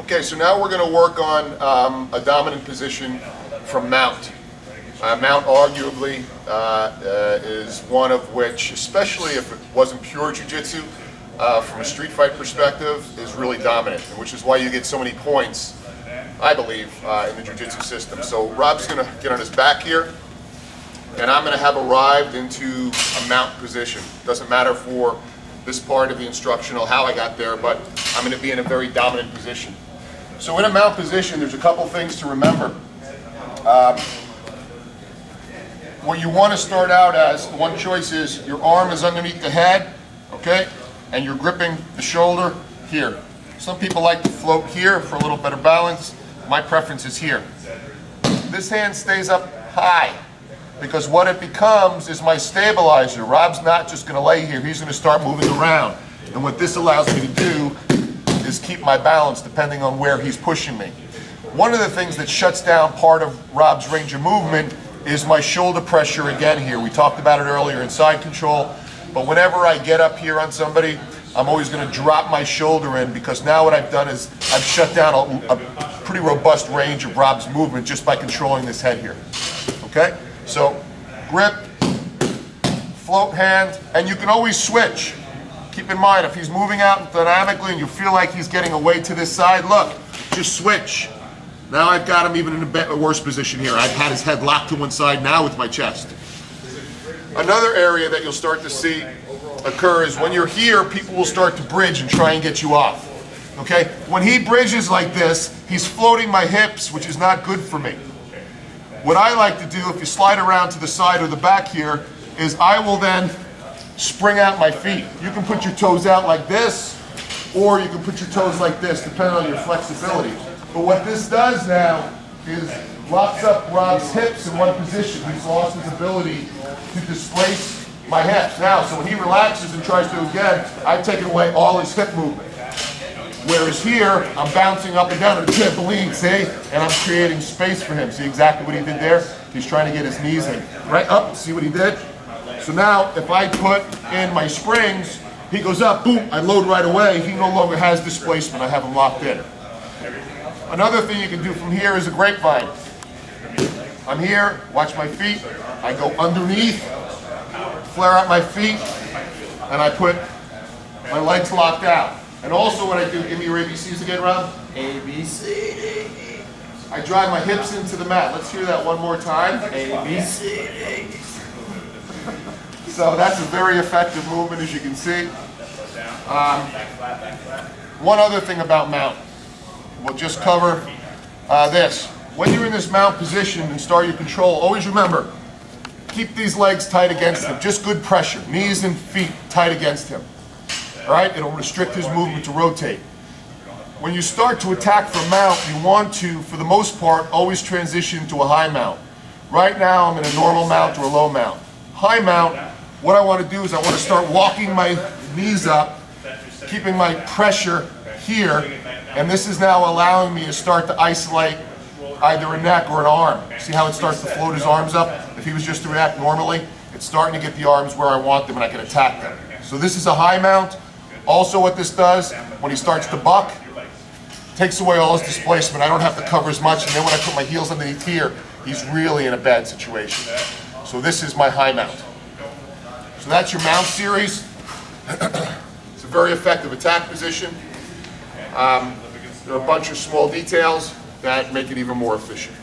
Okay, so now we're going to work on a dominant position from mount. Mount arguably is one of which, especially if it wasn't pure jiu-jitsu, from a street fight perspective, is really dominant, which is why you get so many points, I believe, in the jiu-jitsu system. So Rob's going to get on his back here, and I'm going to have arrived into a mount position. Doesn't matter for this part of the instructional how I got there, but I'm going to be in a very dominant position. So in a mount position, there's a couple things to remember. What you want to start out as, one choice is your arm is underneath the head, okay, and you're gripping the shoulder here. Some people like to float here for a little better balance. My preference is here. This hand stays up high because what it becomes is my stabilizer. Rob's not just going to lay here, he's going to start moving around. And what this allows me to do is keep my balance depending on where he's pushing me. One of the things that shuts down part of Rob's range of movement is my shoulder pressure again here. We talked about it earlier in side control, but whenever I get up here on somebody, I'm always going to drop my shoulder in because now what I've done is I've shut down a pretty robust range of Rob's movement just by controlling this head here. Okay? So grip, float hand, and you can always switch. Keep in mind, if he's moving out dynamically and you feel like he's getting away to this side, look, just switch. Now I've got him even in a worse position here. I've had his head locked to one side now with my chest. Another area that you'll start to see occur is when you're here, people will start to bridge and try and get you off. Okay? When he bridges like this, he's floating my hips, which is not good for me. What I like to do, if you slide around to the side or the back here, is I will then spring out my feet. You can put your toes out like this, or you can put your toes like this, depending on your flexibility. But what this does now is locks up Rob's hips in one position. He's lost his ability to displace my hips. Now, so when he relaxes and tries to again, I've taken away all his hip movement. Whereas here, I'm bouncing up and down a trampoline, see? And I'm creating space for him. See exactly what he did there? He's trying to get his knees in. Right up, see what he did? So now, if I put in my springs, he goes up, boom, I load right away. He no longer has displacement. I have him locked in. Another thing you can do from here is a grapevine. I'm here, watch my feet. I go underneath, flare out my feet, and I put my legs locked out. And also what I do, give me your ABCs again, Rob. ABC. I drive my hips into the mat. Let's hear that one more time. ABC. So that's a very effective movement, as you can see. One other thing about mount. We'll just cover this. When you're in this mount position and start your control, always remember, keep these legs tight against him. Just good pressure. Knees and feet tight against him. All right? It'll restrict his movement to rotate. When you start to attack from mount, you want to, for the most part, always transition to a high mount. Right now, I'm in a normal mount or a low mount. High mount, what I want to do is I want to start walking my knees up, keeping my pressure here, and this is now allowing me to start to isolate either a neck or an arm. See how it starts to float his arms up? If he was just to react normally, it's starting to get the arms where I want them and I can attack them. So this is a high mount. Also what this does, when he starts to buck, takes away all his displacement. I don't have to cover as much, and then when I put my heels underneath here, he's really in a bad situation. So this is my high mount. So that's your mount series. It's a very effective attack position. There are a bunch of small details that make it even more efficient.